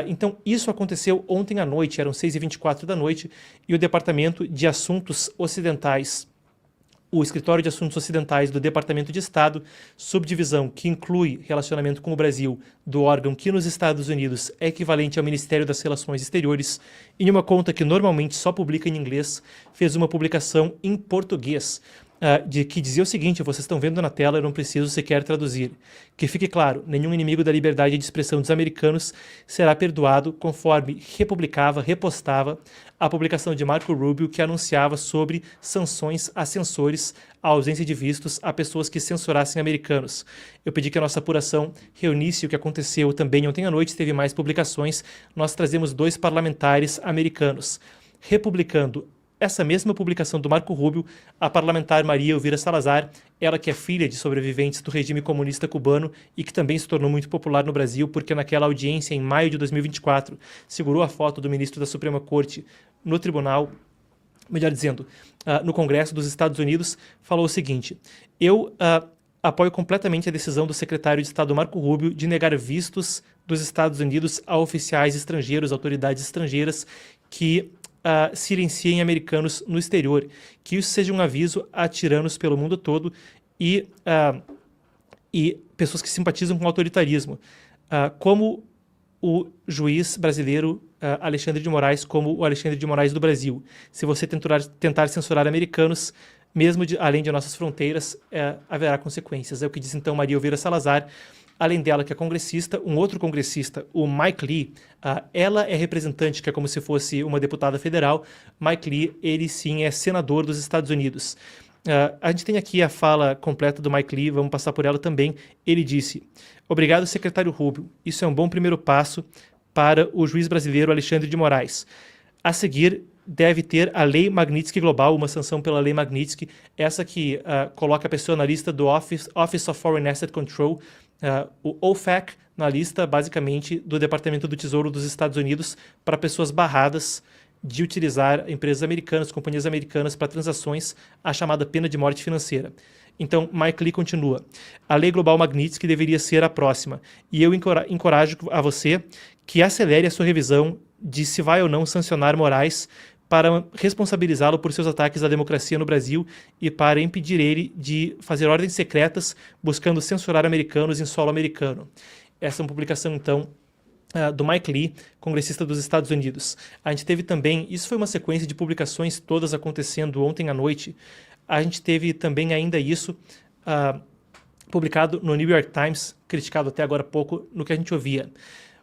Então, isso aconteceu ontem à noite, eram 6h24 da noite, e o Departamento de Assuntos Ocidentais, o Escritório de Assuntos Ocidentais do Departamento de Estado, subdivisão que inclui relacionamento com o Brasil, do órgão que nos Estados Unidos é equivalente ao Ministério das Relações Exteriores, em uma conta que normalmente só publica em inglês, fez uma publicação em português, que dizia o seguinte: vocês estão vendo na tela, eu não preciso sequer traduzir. Que fique claro, nenhum inimigo da liberdade de expressão dos americanos será perdoado, conforme repostava a publicação de Marco Rubio, que anunciava sobre sanções a censores, a ausência de vistos a pessoas que censurassem americanos. Eu pedi que a nossa apuração reunisse o que aconteceu também ontem à noite, teve mais publicações. Nós trazemos 2 parlamentares americanos, republicando essa mesma publicação do Marco Rubio, a parlamentar Maria Elvira Salazar, ela que é filha de sobreviventes do regime comunista cubano e que também se tornou muito popular no Brasil porque naquela audiência, em maio de 2024, segurou a foto do ministro da Suprema Corte no tribunal, melhor dizendo, no Congresso dos Estados Unidos, falou o seguinte: eu apoio completamente a decisão do secretário de Estado Marco Rubio de negar vistos dos Estados Unidos a oficiais estrangeiros, autoridades estrangeiras que silenciem americanos no exterior, que isso seja um aviso a tiranos pelo mundo todo e pessoas que simpatizam com o autoritarismo, como o juiz brasileiro Alexandre de Moraes, como o Alexandre de Moraes do Brasil. Se você tentar censurar americanos, mesmo além de nossas fronteiras, haverá consequências. É o que diz então Maria Elvira Salazar. Além dela, que é congressista, um outro congressista, o Mike Lee, ela é representante, que é como se fosse uma deputada federal. Mike Lee, ele sim é senador dos Estados Unidos. A gente tem aqui a fala completa do Mike Lee, vamos passar por ela também. Ele disse: obrigado, secretário Rubio, isso é um bom primeiro passo para o juiz brasileiro Alexandre de Moraes. A seguir, deve ter a Lei Magnitsky Global, uma sanção pela Lei Magnitsky, essa que coloca a pessoa na lista do Office of Foreign Asset Control, o OFAC, na lista, basicamente, do Departamento do Tesouro dos Estados Unidos para pessoas barradas de utilizar empresas americanas, companhias americanas para transações, a chamada pena de morte financeira. Então, Mike Lee continua: a Lei Global Magnitsky deveria ser a próxima, e eu encorajo a você que acelere a sua revisão de se vai ou não sancionar Moraes para responsabilizá-lo por seus ataques à democracia no Brasil e para impedir ele de fazer ordens secretas buscando censurar americanos em solo americano. Essa é uma publicação, então, do Mike Lee, congressista dos Estados Unidos. A gente teve também, isso foi uma sequência de publicações todas acontecendo ontem à noite, a gente teve também ainda isso publicado no New York Times, criticado até agora há pouco, no que a gente ouvia.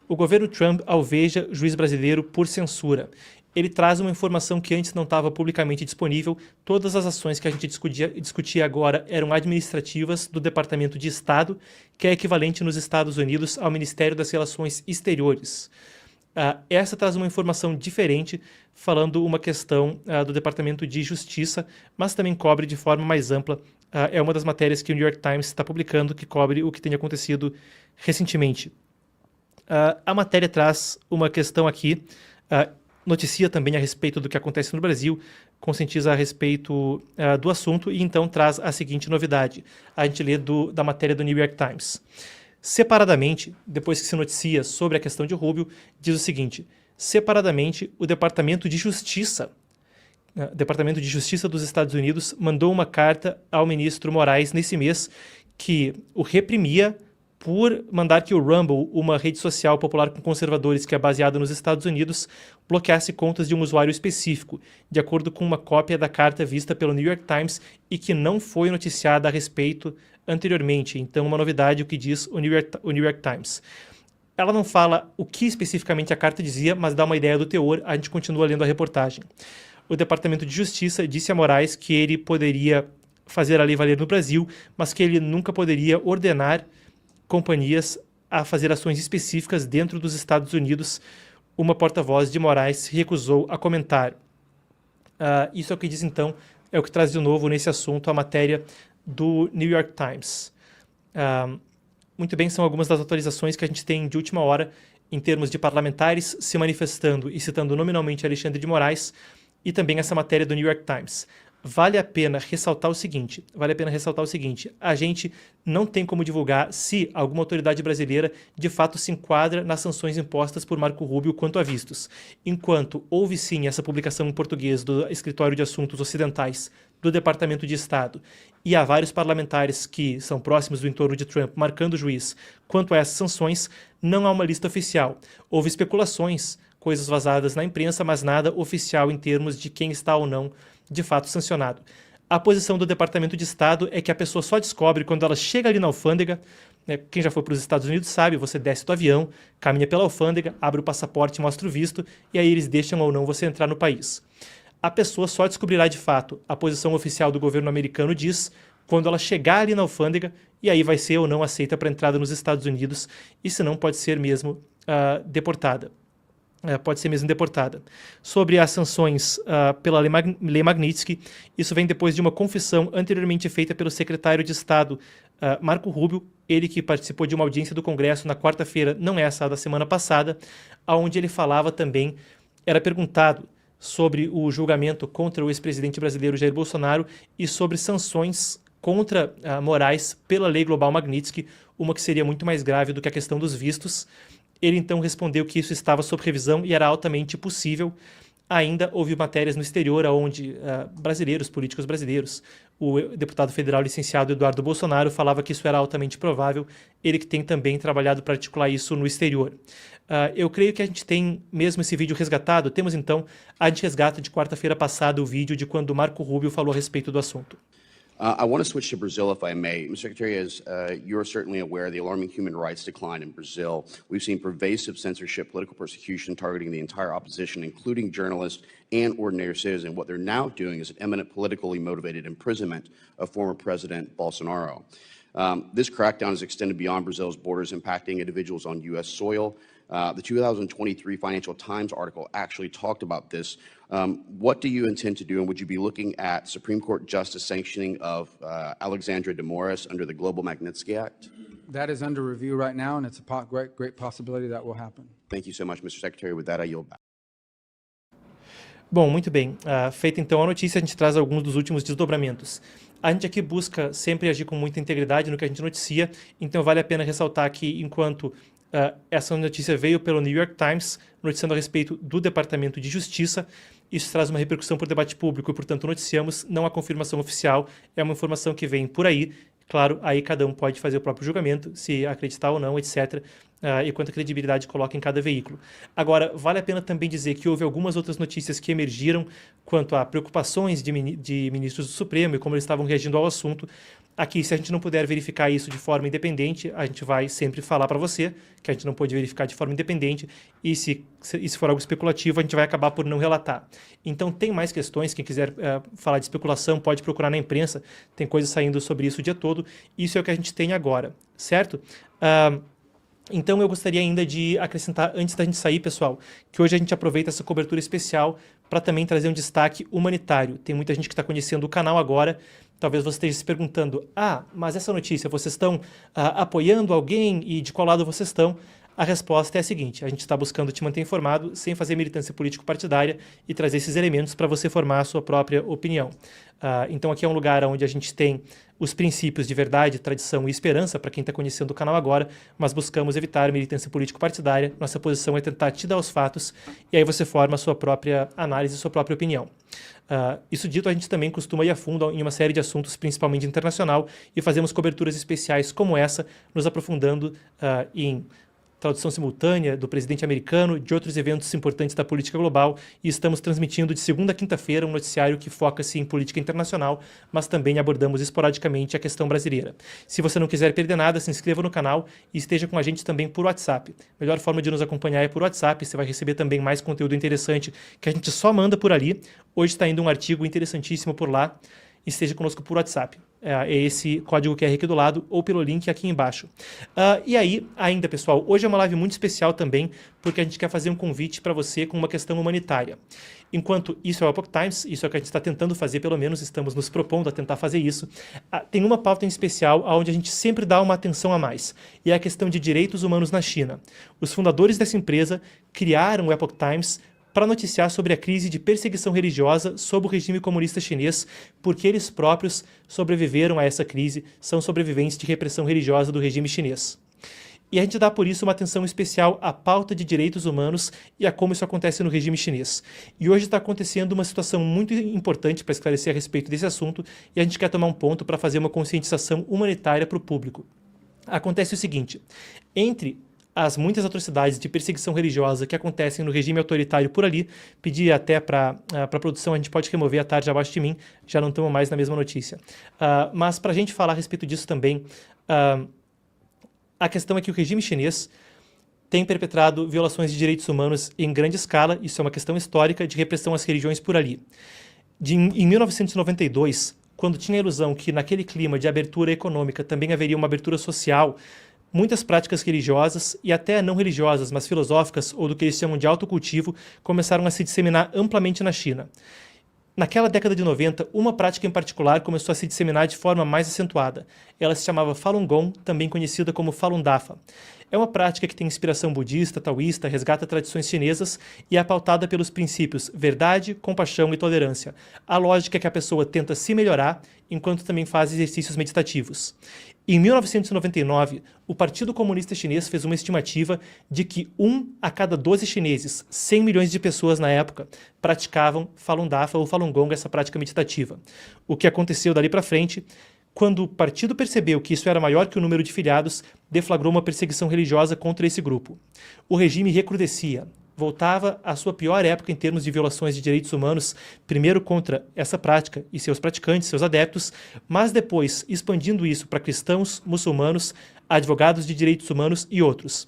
O governo Trump alveja juiz brasileiro por censura. Ele traz uma informação que antes não estava publicamente disponível. Todas as ações que a gente discutia agora eram administrativas do Departamento de Estado, que é equivalente nos Estados Unidos ao Ministério das Relações Exteriores. Essa traz uma informação diferente, falando uma questão do Departamento de Justiça, mas também cobre de forma mais ampla. É uma das matérias que o New York Times está publicando, que cobre o que tem acontecido recentemente. A matéria traz uma questão aqui, noticia também a respeito do que acontece no Brasil, conscientiza a respeito do assunto e então traz a seguinte novidade. A gente lê da matéria do New York Times. Separadamente, depois que se noticia sobre a questão de Rubio, diz o seguinte: separadamente, o Departamento de Justiça dos Estados Unidos mandou uma carta ao ministro Moraes nesse mês que o reprimia por mandar que o Rumble, uma rede social popular com conservadores que é baseada nos Estados Unidos, bloqueasse contas de um usuário específico, de acordo com uma cópia da carta vista pelo New York Times e que não foi noticiada a respeito anteriormente. Então, uma novidade, o que diz o New York Times. Ela não fala o que especificamente a carta dizia, mas dá uma ideia do teor. A gente continua lendo a reportagem. O Departamento de Justiça disse a Moraes que ele poderia fazer a lei valer no Brasil, mas que ele nunca poderia ordenar companhias a fazer ações específicas dentro dos Estados Unidos. Uma porta-voz de Moraes se recusou a comentar. Isso é o que diz, então, é o que traz de novo nesse assunto a matéria do New York Times. Muito bem, são algumas das atualizações que a gente tem de última hora em termos de parlamentares se manifestando e citando nominalmente Alexandre de Moraes e também essa matéria do New York Times. vale a pena ressaltar o seguinte, a gente não tem como divulgar se alguma autoridade brasileira de fato se enquadra nas sanções impostas por Marco Rubio quanto a vistos. Enquanto houve sim essa publicação em português do Escritório de Assuntos Ocidentais do Departamento de Estado e há vários parlamentares que são próximos do entorno de Trump marcando o juiz quanto a essas sanções, não há uma lista oficial. Houve especulações, coisas vazadas na imprensa, mas nada oficial em termos de quem está ou não de fato sancionado. A posição do Departamento de Estado é que a pessoa só descobre quando ela chega ali na alfândega, né? Quem já foi para os Estados Unidos sabe, você desce do avião, caminha pela alfândega, abre o passaporte, mostra o visto, e aí eles deixam ou não você entrar no país. A pessoa só descobrirá de fato, a posição oficial do governo americano diz, quando ela chegar ali na alfândega, e aí vai ser ou não aceita para entrada nos Estados Unidos, e se não pode ser mesmo deportada. Sobre as sanções pela Lei Magnitsky, isso vem depois de uma confissão anteriormente feita pelo secretário de Estado Marco Rubio, ele que participou de uma audiência do Congresso na quarta-feira, não essa da semana passada, onde ele falava também, era perguntado sobre o julgamento contra o ex-presidente brasileiro Jair Bolsonaro e sobre sanções contra Moraes pela Lei Global Magnitsky, uma que seria muito mais grave do que a questão dos vistos. Ele então respondeu que isso estava sob revisão e era altamente possível. Ainda houve matérias no exterior onde políticos brasileiros, o deputado federal licenciado Eduardo Bolsonaro falava que isso era altamente provável, ele que tem também trabalhado para articular isso no exterior. Eu creio que a gente tem mesmo esse vídeo resgatado, a gente resgata de quarta-feira passada o vídeo de quando Marco Rubio falou a respeito do assunto. I want to switch to Brazil, if I may. Mr. Secretary, as you're certainly aware, the alarming human rights decline in Brazil. We've seen pervasive censorship, political persecution targeting the entire opposition, including journalists and ordinary citizens. What they're now doing is an imminent politically motivated imprisonment of former President Bolsonaro. This crackdown is extended beyond Brazil's borders, impacting individuals on U.S. soil. The 2023 Financial Times article actually talked about this. What do you intend to do, and would you be looking at Supreme Court justice sanctioning of Alexandre de Moraes under the Global Magnitsky Act? That is under review right now, and it's a great possibility that will happen. Thank you so much, Mr. Secretary. With that, I yield back. Bom, muito bem. Feita então a notícia, a gente traz alguns dos últimos desdobramentos. A gente aqui busca sempre agir com muita integridade no que a gente noticia, então vale a pena ressaltar que enquanto essa notícia veio pelo New York Times, noticiando a respeito do Departamento de Justiça, isso traz uma repercussão para o debate público e, portanto, noticiamos, não há confirmação oficial, é uma informação que vem por aí. Claro, aí cada um pode fazer o próprio julgamento, se acreditar ou não, etc., e quanta credibilidade coloca em cada veículo. Agora, vale a pena também dizer que houve algumas outras notícias que emergiram quanto a preocupações de ministros do Supremo e como eles estavam reagindo ao assunto. Aqui, se a gente não puder verificar isso de forma independente, a gente vai sempre falar para você que a gente não pode verificar de forma independente e se for algo especulativo, a gente vai acabar por não relatar. Então, tem mais questões, quem quiser falar de especulação pode procurar na imprensa, tem coisas saindo sobre isso o dia todo, isso é o que a gente tem agora, certo? Então, eu gostaria ainda de acrescentar, antes da gente sair, pessoal, que hoje a gente aproveita essa cobertura especial para também trazer um destaque humanitário. Tem muita gente que está conhecendo o canal agora, talvez você esteja se perguntando, mas essa notícia, vocês estão apoiando alguém e de qual lado vocês estão? A resposta é a seguinte, a gente está buscando te manter informado sem fazer militância político-partidária e trazer esses elementos para você formar a sua própria opinião. Então aqui é um lugar onde a gente tem os princípios de verdade, tradição e esperança para quem está conhecendo o canal agora, mas buscamos evitar militância político-partidária. Nossa posição é tentar te dar os fatos e aí você forma a sua própria análise, a sua própria opinião. Isso dito, a gente também costuma ir a fundo em uma série de assuntos, principalmente internacional, e fazemos coberturas especiais como essa, nos aprofundando em tradução simultânea do presidente americano, de outros eventos importantes da política global, e estamos transmitindo de segunda a quinta-feira um noticiário que foca-se em política internacional, mas também abordamos esporadicamente a questão brasileira. Se você não quiser perder nada, se inscreva no canal e esteja com a gente também por WhatsApp. A melhor forma de nos acompanhar é por WhatsApp, você vai receber também mais conteúdo interessante que a gente só manda por ali. Hoje está indo um artigo interessantíssimo por lá. Esteja conosco por WhatsApp. É esse código QR aqui do lado ou pelo link aqui embaixo. E aí, ainda pessoal, hoje é uma live muito especial também, porque a gente quer fazer um convite para você com uma questão humanitária. Enquanto isso é o Epoch Times, isso é o que a gente está tentando fazer, pelo menos estamos nos propondo a tentar fazer isso, tem uma pauta em especial onde a gente sempre dá uma atenção a mais, e é a questão de direitos humanos na China. Os fundadores dessa empresa criaram o Epoch Times para noticiar sobre a crise de perseguição religiosa sob o regime comunista chinês, porque eles próprios sobreviveram a essa crise, são sobreviventes de repressão religiosa do regime chinês. E a gente dá por isso uma atenção especial à pauta de direitos humanos e a como isso acontece no regime chinês. E hoje está acontecendo uma situação muito importante para esclarecer a respeito desse assunto, e a gente quer tomar um ponto para fazer uma conscientização humanitária para o público. Acontece o seguinte: entre as muitas atrocidades de perseguição religiosa que acontecem no regime autoritário por ali, pedi até para a produção, a gente pode remover a tarde abaixo de mim, já não estamos mais na mesma notícia. Mas para a gente falar a respeito disso também, a questão é que o regime chinês tem perpetrado violações de direitos humanos em grande escala, isso é uma questão histórica de repressão às religiões por ali. Em 1992, quando tinha a ilusão que naquele clima de abertura econômica também haveria uma abertura social, muitas práticas religiosas, e até não religiosas, mas filosóficas, ou do que eles chamam de autocultivo, começaram a se disseminar amplamente na China. Naquela década de 90, uma prática em particular começou a se disseminar de forma mais acentuada. Ela se chamava Falun Gong, também conhecida como Falun Dafa. É uma prática que tem inspiração budista, taoísta, resgata tradições chinesas e é pautada pelos princípios verdade, compaixão e tolerância. A lógica é que a pessoa tenta se melhorar, enquanto também faz exercícios meditativos. Em 1999, o Partido Comunista Chinês fez uma estimativa de que 1 a cada 12 chineses, 100 milhões de pessoas na época, praticavam Falun Dafa ou Falun Gong, essa prática meditativa. O que aconteceu dali para frente, quando o partido percebeu que isso era maior que o número de filiados, deflagrou uma perseguição religiosa contra esse grupo. O regime recrudescia, voltava à sua pior época em termos de violações de direitos humanos, primeiro contra essa prática e seus praticantes, seus adeptos, mas depois expandindo isso para cristãos, muçulmanos, advogados de direitos humanos e outros.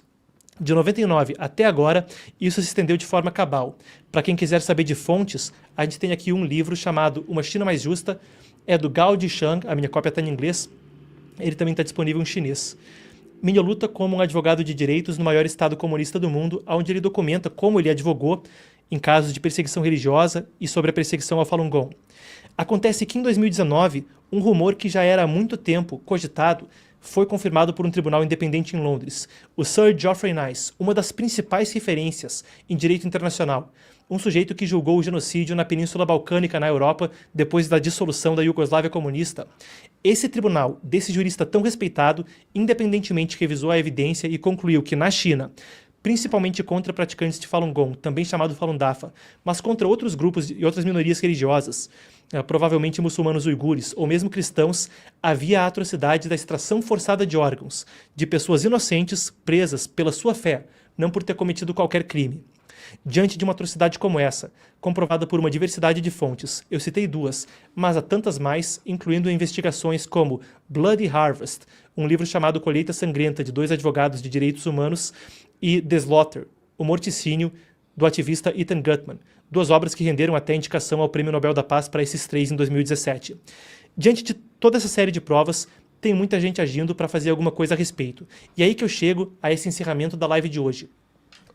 De 99 até agora, isso se estendeu de forma cabal. Para quem quiser saber de fontes, a gente tem aqui um livro chamado Uma China Mais Justa, é do Gao Dishang, a minha cópia está em inglês, ele também está disponível em chinês. Minha luta como um advogado de direitos no maior estado comunista do mundo, onde ele documenta como ele advogou em casos de perseguição religiosa e sobre a perseguição ao Falun Gong. Acontece que em 2019, um rumor que já era há muito tempo cogitado foi confirmado por um tribunal independente em Londres. O Sir Geoffrey Nice, uma das principais referências em direito internacional, um sujeito que julgou o genocídio na Península Balcânica, na Europa, depois da dissolução da Iugoslávia comunista. Esse tribunal, desse jurista tão respeitado, independentemente revisou a evidência e concluiu que na China, principalmente contra praticantes de Falun Gong, também chamado Falun Dafa, mas contra outros grupos e outras minorias religiosas, provavelmente muçulmanos uigures ou mesmo cristãos, havia a atrocidade da extração forçada de órgãos de pessoas inocentes presas pela sua fé, não por ter cometido qualquer crime. Diante de uma atrocidade como essa, comprovada por uma diversidade de fontes, eu citei 2, mas há tantas mais, incluindo investigações como Bloody Harvest, um livro chamado Colheita Sangrenta, de 2 advogados de direitos humanos, e The Slaughter, o morticínio, do ativista Ethan Gutmann, 2 obras que renderam até indicação ao Prêmio Nobel da Paz para esses 3 em 2017. Diante de toda essa série de provas, tem muita gente agindo para fazer alguma coisa a respeito. E é aí que eu chego a esse encerramento da live de hoje.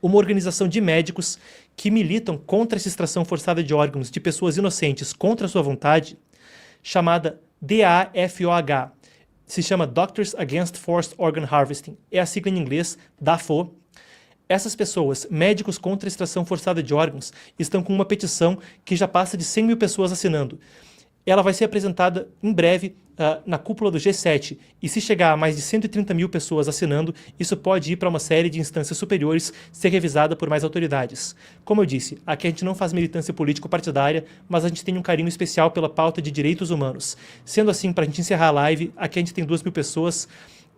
Uma organização de médicos que militam contra essa extração forçada de órgãos de pessoas inocentes contra a sua vontade, chamada DAFOH, se chama Doctors Against Forced Organ Harvesting, é a sigla em inglês, DAFO. Essas pessoas, médicos contra a extração forçada de órgãos, estão com uma petição que já passa de 100 mil pessoas assinando. Ela vai ser apresentada em breve na cúpula do G7, e se chegar a mais de 130 mil pessoas assinando, isso pode ir para uma série de instâncias superiores ser revisada por mais autoridades. Como eu disse, aqui a gente não faz militância político-partidária, mas a gente tem um carinho especial pela pauta de direitos humanos. Sendo assim, para a gente encerrar a live, aqui a gente tem 2 mil pessoas.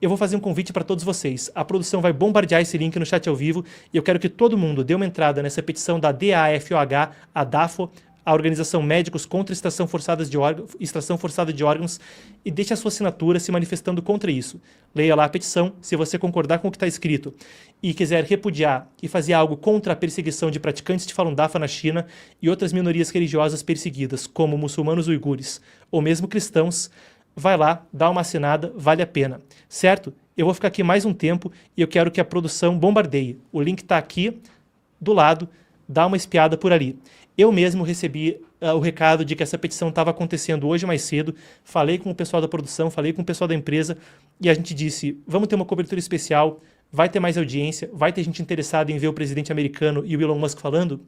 Eu vou fazer um convite para todos vocês. A produção vai bombardear esse link no chat ao vivo e eu quero que todo mundo dê uma entrada nessa petição da DAFOH, a DAFO, a Organização Médicos contra a Extração Forçada de Órgãos, e deixe a sua assinatura se manifestando contra isso. Leia lá a petição, se você concordar com o que está escrito e quiser repudiar e fazer algo contra a perseguição de praticantes de Falun Dafa na China e outras minorias religiosas perseguidas, como muçulmanos uigures ou mesmo cristãos, vai lá, dá uma assinada, vale a pena. Certo? Eu vou ficar aqui mais um tempo e eu quero que a produção bombardeie. O link está aqui, do lado, dá uma espiada por ali. Eu mesmo recebi o recado de que essa petição estava acontecendo hoje mais cedo, falei com o pessoal da produção, falei com o pessoal da empresa, e a gente disse, vamos ter uma cobertura especial, vai ter mais audiência, vai ter gente interessada em ver o presidente americano e o Elon Musk falando.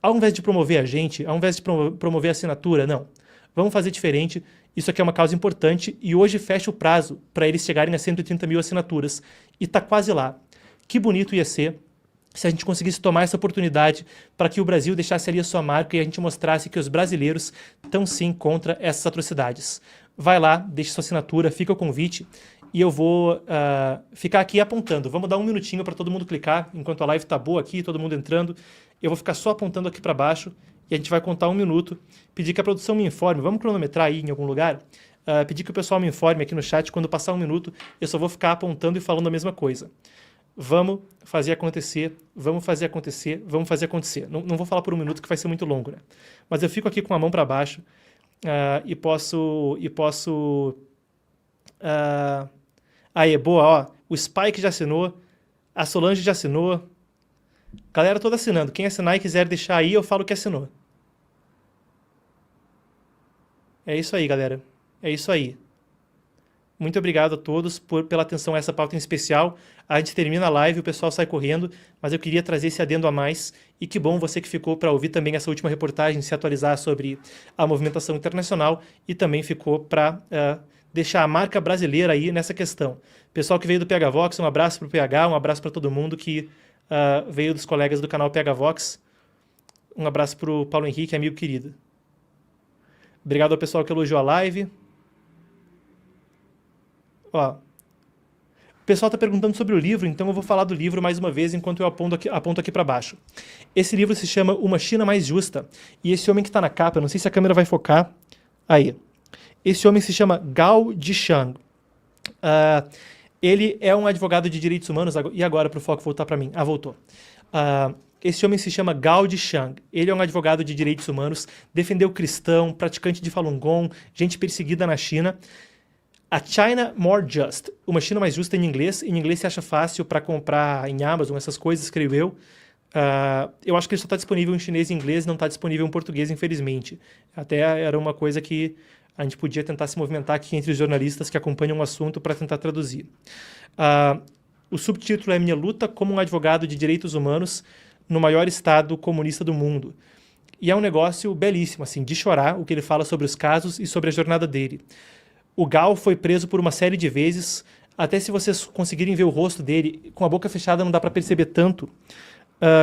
ao invés de promover a gente, ao invés de promover a assinatura, não. Vamos fazer diferente. Isso aqui é uma causa importante e hoje fecha o prazo para eles chegarem a 130 mil assinaturas. E está quase lá. Que bonito ia ser se a gente conseguisse tomar essa oportunidade para que o Brasil deixasse ali a sua marca e a gente mostrasse que os brasileiros estão sim contra essas atrocidades. Vai lá, deixe sua assinatura, fica o convite e eu vou ficar aqui apontando. Vamos dar um minutinho para todo mundo clicar, enquanto a live está boa aqui, todo mundo entrando. Eu vou ficar só apontando aqui para baixo e a gente vai contar 1 minuto. Pedir que a produção me informe, vamos cronometrar aí em algum lugar? Pedir que o pessoal me informe aqui no chat, quando passar 1 minuto, eu só vou ficar apontando e falando a mesma coisa. Vamos fazer acontecer, vamos fazer acontecer, vamos fazer acontecer. Não vou falar por 1 minuto que vai ser muito longo, né? Mas eu fico aqui com a mão para baixo e posso... Aí, boa, ó. O Spike já assinou, a Solange já assinou. Galera toda assinando. Quem assinar e quiser deixar aí, eu falo que assinou. É isso aí, galera. É isso aí. Muito obrigado a todos pela atenção a essa pauta em especial. A gente termina a live, o pessoal sai correndo, mas eu queria trazer esse adendo a mais. E que bom você que ficou para ouvir também essa última reportagem, se atualizar sobre a movimentação internacional e também ficou para deixar a marca brasileira aí nessa questão. Pessoal que veio do PH Vox, um abraço para o PH, um abraço para todo mundo que veio dos colegas do canal PH Vox. Um abraço para o Paulo Henrique, amigo querido. Obrigado ao pessoal que elogiou a live. Ó, o pessoal está perguntando sobre o livro, então eu vou falar do livro mais uma vez enquanto eu aponto aqui para baixo. Esse livro se chama Uma China Mais Justa, e esse homem que está na capa, eu não sei se a câmera vai focar, aí. Esse homem se chama Gao Zhishang. Ele é um advogado de direitos humanos, e agora para o foco voltar para mim. Voltou. Esse homem se chama Gao Zhishang. Ele é um advogado de direitos humanos, defendeu cristão, praticante de Falun Gong, gente perseguida na China. A China More Just, Uma China Mais Justa em inglês. Em inglês se acha fácil para comprar em Amazon, essas coisas, creio eu. Eu acho que ele só está disponível em chinês e inglês, não está disponível em português, infelizmente. Até era uma coisa que a gente podia tentar se movimentar aqui entre os jornalistas que acompanham o assunto para tentar traduzir. O subtítulo é Minha Luta como um Advogado de Direitos Humanos no Maior Estado Comunista do Mundo. E é um negócio belíssimo, assim, de chorar o que ele fala sobre os casos e sobre a jornada dele. O Gao foi preso por uma série de vezes, até se vocês conseguirem ver o rosto dele, com a boca fechada não dá para perceber tanto.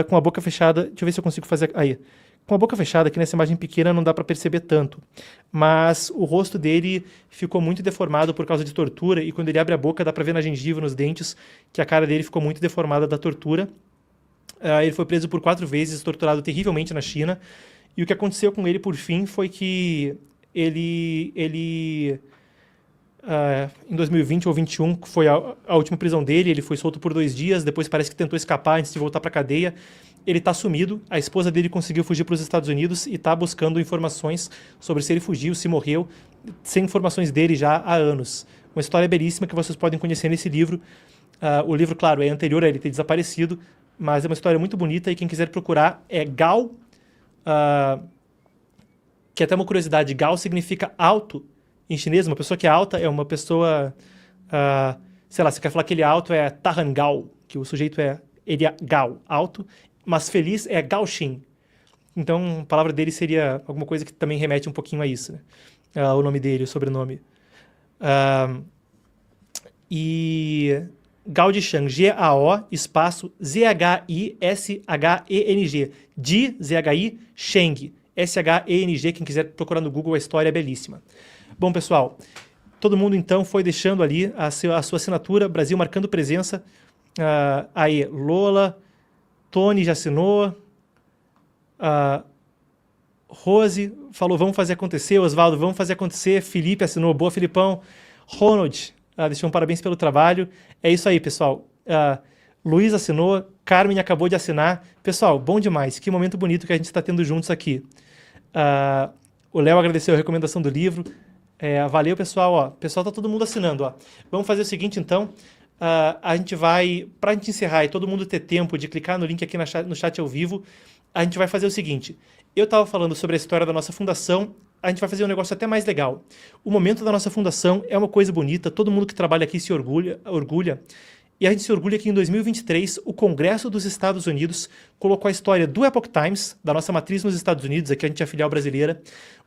Com a boca fechada, deixa eu ver se eu consigo fazer aí. Com a boca fechada, aqui nessa imagem pequena, não dá para perceber tanto. Mas o rosto dele ficou muito deformado por causa de tortura, e quando ele abre a boca dá para ver na gengiva, nos dentes, que a cara dele ficou muito deformada da tortura. Ele foi preso por 4 vezes, torturado terrivelmente na China, e o que aconteceu com ele, por fim, foi que em 2020 ou 2021, que foi a última prisão dele, ele foi solto por 2 dias, depois parece que tentou escapar antes de voltar para a cadeia. Ele está sumido, a esposa dele conseguiu fugir para os Estados Unidos e está buscando informações sobre se ele fugiu, se morreu, sem informações dele já há anos. Uma história belíssima que vocês podem conhecer nesse livro. O livro, claro, é anterior a ele ter desaparecido, mas é uma história muito bonita e quem quiser procurar é Gao, que até uma curiosidade, Gao significa alto em chinês. Uma pessoa que é alta é uma pessoa, sei lá, você quer falar que ele é alto é Tahan Gao, que o sujeito ele é Gao, alto, mas feliz é Gao Xin. Então a palavra dele seria alguma coisa que também remete um pouquinho a isso, né? O nome dele, o sobrenome. E Gao Zhishang, G-A-O, espaço Z-H-I-S-H-E-N-G, Di, Z-H-I, Sheng, S-H-E-N-G, quem quiser procurar no Google, a história é belíssima. Bom, pessoal, todo mundo então foi deixando ali a sua assinatura, Brasil marcando presença. Aí, Lola, Tony já assinou, Rose falou, vamos fazer acontecer, Osvaldo, vamos fazer acontecer, Felipe assinou, boa, Filipão, Ronald, deixou um parabéns pelo trabalho. É isso aí, pessoal. Luiz assinou, Carmen acabou de assinar. Pessoal, bom demais, que momento bonito que a gente está tendo juntos aqui. O Léo agradeceu a recomendação do livro. Valeu, pessoal. Ó, pessoal, tá todo mundo assinando. Ó. Vamos fazer o seguinte, então. A gente vai, para a gente encerrar e todo mundo ter tempo de clicar no link aqui no chat ao vivo, a gente vai fazer o seguinte. Eu estava falando sobre a história da nossa fundação, a gente vai fazer um negócio até mais legal. O momento da nossa fundação é uma coisa bonita, todo mundo que trabalha aqui se orgulha. E a gente se orgulha que em 2023 o Congresso dos Estados Unidos colocou a história do Epoch Times, da nossa matriz nos Estados Unidos, aqui a gente é a filial brasileira.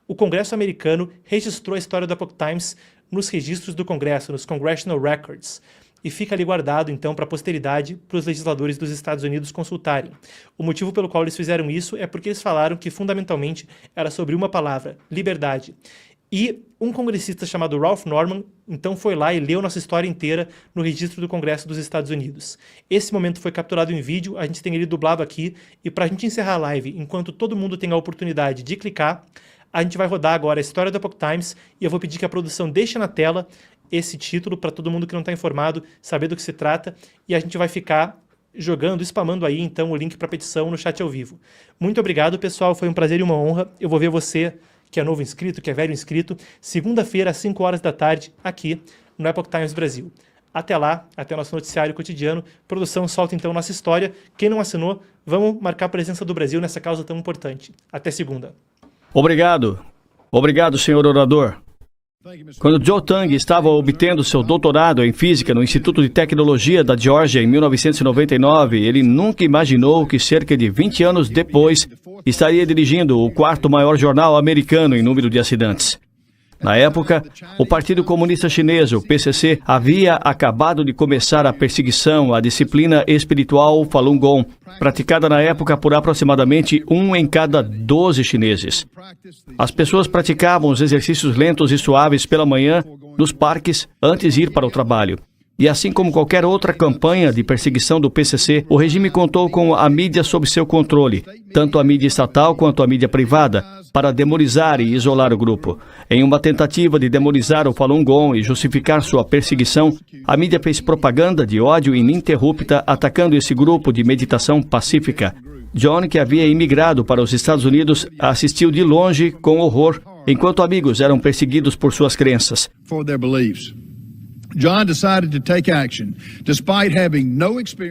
O Congresso americano registrou a história do Epoch Times nos registros do Congresso, nos Congressional Records. E fica ali guardado, então, para a posteridade, para os legisladores dos Estados Unidos consultarem. O motivo pelo qual eles fizeram isso é porque eles falaram que, fundamentalmente, era sobre uma palavra, liberdade. E um congressista chamado Ralph Norman, então, foi lá e leu nossa história inteira no registro do Congresso dos Estados Unidos. Esse momento foi capturado em vídeo, a gente tem ele dublado aqui, e para a gente encerrar a live, enquanto todo mundo tem a oportunidade de clicar, a gente vai rodar agora a história do Epoch Times, e eu vou pedir que a produção deixe na tela esse título para todo mundo que não está informado saber do que se trata, e a gente vai ficar jogando, spamando aí então o link para a petição no chat ao vivo. Muito obrigado, pessoal, foi um prazer e uma honra. Eu vou ver você que é novo inscrito, que é velho inscrito, segunda-feira às 5 horas da tarde, aqui no Epoch Times Brasil. Até lá, até nosso noticiário cotidiano. Produção, solta então nossa história. Quem não assinou, vamos marcar a presença do Brasil nessa causa tão importante. Até segunda. Obrigado. Obrigado, senhor orador. Quando Joe Tang estava obtendo seu doutorado em física no Instituto de Tecnologia da Geórgia em 1999, ele nunca imaginou que cerca de 20 anos depois estaria dirigindo o quarto maior jornal americano em número de assinantes. Na época, o Partido Comunista Chinês, o PCC, havia acabado de começar a perseguição à disciplina espiritual Falun Gong, praticada na época por aproximadamente 1 em cada 12 chineses. As pessoas praticavam os exercícios lentos e suaves pela manhã nos parques antes de ir para o trabalho. E assim como qualquer outra campanha de perseguição do PCC, o regime contou com a mídia sob seu controle, tanto a mídia estatal quanto a mídia privada, para demonizar e isolar o grupo. Em uma tentativa de demonizar o Falun Gong e justificar sua perseguição, a mídia fez propaganda de ódio ininterrupta atacando esse grupo de meditação pacífica. John, que havia imigrado para os Estados Unidos, assistiu de longe com horror, enquanto amigos eram perseguidos por suas crenças.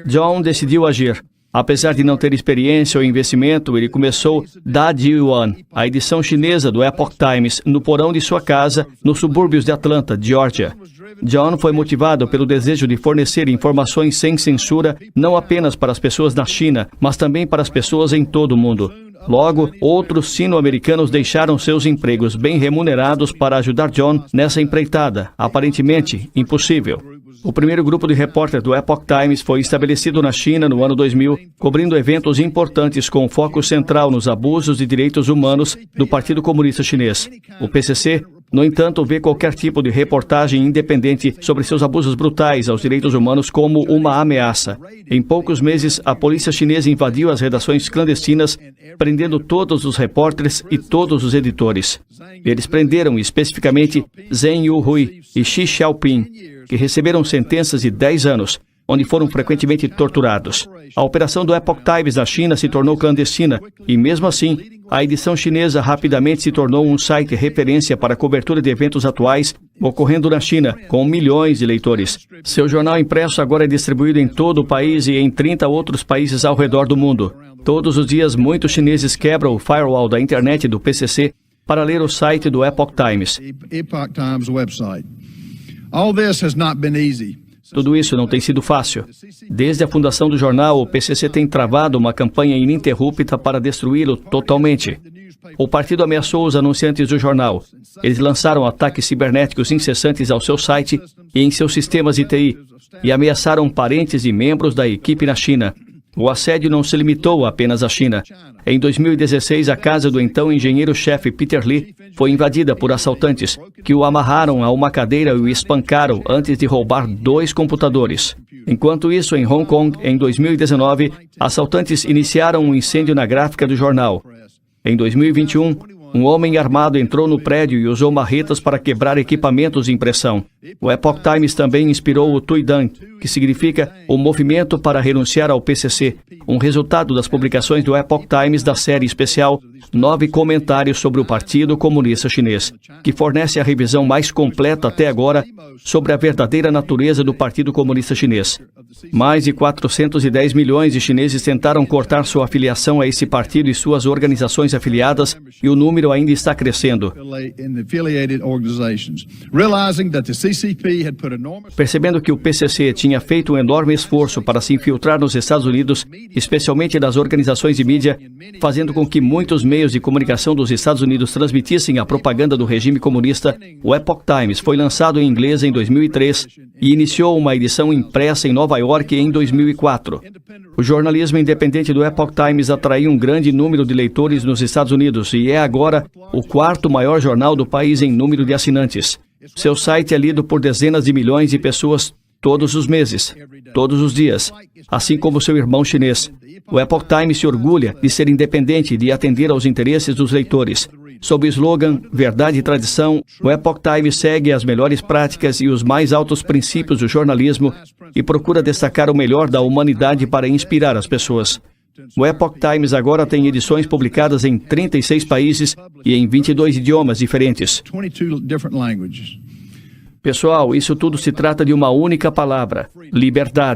John decidiu agir. Apesar de não ter experiência ou investimento, ele começou Da Yuan, a edição chinesa do Epoch Times, no porão de sua casa, nos subúrbios de Atlanta, Geórgia. John foi motivado pelo desejo de fornecer informações sem censura, não apenas para as pessoas na China, mas também para as pessoas em todo o mundo. Logo, outros sino-americanos deixaram seus empregos bem remunerados para ajudar John nessa empreitada, aparentemente impossível. O primeiro grupo de repórteres do Epoch Times foi estabelecido na China no ano 2000, cobrindo eventos importantes com foco central nos abusos de direitos humanos do Partido Comunista Chinês. O PCC, no entanto, vê qualquer tipo de reportagem independente sobre seus abusos brutais aos direitos humanos como uma ameaça. Em poucos meses, a polícia chinesa invadiu as redações clandestinas, prendendo todos os repórteres e todos os editores. Eles prenderam especificamente Zheng Yuhui e Xi Xiaoping, que receberam sentenças de 10 anos, onde foram frequentemente torturados. A operação do Epoch Times na China se tornou clandestina e, mesmo assim, a edição chinesa rapidamente se tornou um site referência para a cobertura de eventos atuais ocorrendo na China, com milhões de leitores. Seu jornal impresso agora é distribuído em todo o país e em 30 outros países ao redor do mundo. Todos os dias, muitos chineses quebram o firewall da internet do PCC para ler o site do Epoch Times. Tudo isso não tem sido fácil. Desde a fundação do jornal, o PCC tem travado uma campanha ininterrupta para destruí-lo totalmente. O partido ameaçou os anunciantes do jornal. Eles lançaram ataques cibernéticos incessantes ao seu site e em seus sistemas de TI, e ameaçaram parentes e membros da equipe na China. O assédio não se limitou apenas à China. Em 2016, a casa do então engenheiro-chefe Peter Lee foi invadida por assaltantes, que o amarraram a uma cadeira e o espancaram antes de roubar 2 computadores. Enquanto isso, em Hong Kong, em 2019, assaltantes iniciaram um incêndio na gráfica do jornal. Em 2021, um homem armado entrou no prédio e usou marretas para quebrar equipamentos de impressão. O Epoch Times também inspirou o Tuidan, que significa o movimento para renunciar ao PCC, um resultado das publicações do Epoch Times da série especial 9 comentários sobre o Partido Comunista Chinês, que fornece a revisão mais completa até agora sobre a verdadeira natureza do Partido Comunista Chinês. Mais de 410 milhões de chineses tentaram cortar sua afiliação a esse partido e suas organizações afiliadas, e o número número ainda está crescendo. Percebendo que o PCC tinha feito um enorme esforço para se infiltrar nos Estados Unidos, especialmente nas organizações de mídia, fazendo com que muitos meios de comunicação dos Estados Unidos transmitissem a propaganda do regime comunista, o Epoch Times foi lançado em inglês em 2003 e iniciou uma edição impressa em Nova York em 2004. O jornalismo independente do Epoch Times atraiu um grande número de leitores nos Estados Unidos e é agora o quarto maior jornal do país em número de assinantes. Seu site é lido por dezenas de milhões de pessoas todos os meses, todos os dias, assim como seu irmão chinês. O Epoch Times se orgulha de ser independente e de atender aos interesses dos leitores. Sob o slogan Verdade e Tradição, o Epoch Times segue as melhores práticas e os mais altos princípios do jornalismo e procura destacar o melhor da humanidade para inspirar as pessoas. O Epoch Times agora tem edições publicadas em 36 países e em 22 idiomas diferentes. Pessoal, isso tudo se trata de uma única palavra: liberdade.